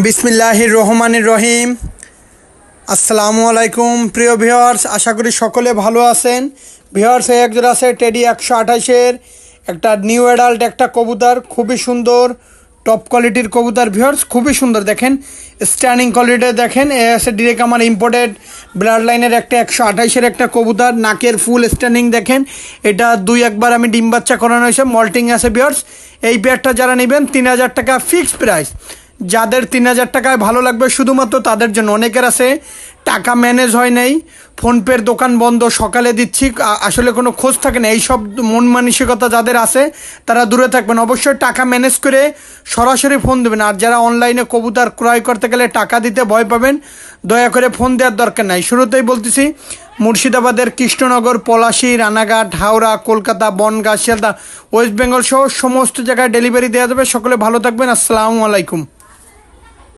বিসমিল্লাহির রহমানির রহিম। আসসালামু আলাইকুম প্রিয় ভিউয়ার্স, আশা করি সকলে ভালো আছেন। ভিউয়ার্স, এই একজোড়া আছে টেডি 128-এর একটা নিউ অ্যাডাল্ট একটা কবুতর, খুবই সুন্দর টপ কোয়ালিটির কবুতর। ভিউয়ার্স খুবই সুন্দর, দেখেন স্ট্যান্ডিং কোয়ালিটি দেখেন। এ আছে ডিরেক্ট আমার ইম্পোর্টেড ব্লাড লাইনের একটা 128-এর একটা কবুতর, নাকের ফুল স্ট্যান্ডিং দেখেন। এটা একবার আমি ডিম বাচ্চা করানো হয়েছে, মল্টিং আছে। ভিউয়ার্স, এই পেয়ারটা যারা নেবেন 3000 টাকা ফিক্সড প্রাইস। যাদের 3000 টাকায় ভালো লাগবে শুধুমাত্র তাদের জন্য। অনেকের আছে টাকা ম্যানেজ হয় নাই, ফোনপের দোকান বন্ধ, সকালে দিচ্ছি, আসলে কোনো খোঁজ থাকে না। এইসব মন মানসিকতা যাদের আছে তারা দূরে থাকবেন। অবশ্যই টাকা ম্যানেজ করে সরাসরি ফোন দেবেন। আর যারা অনলাইনে কবুতর ক্রয় করতে গেলে টাকা দিতে ভয় পাবেন, দয়া করে ফোন দেওয়ার দরকার নাই। শুরুতেই বলতেছি, মুর্শিদাবাদের কৃষ্ণনগর, পলাশী, রানাঘাট, হাওড়া, কলকাতা, বনগাঁ, শিয়ালদা, ওয়েস্ট বেঙ্গল সহ সমস্ত জায়গায় ডেলিভারি দেওয়া যাবে। সকলে ভালো থাকবেন। আসসালামু আলাইকুম।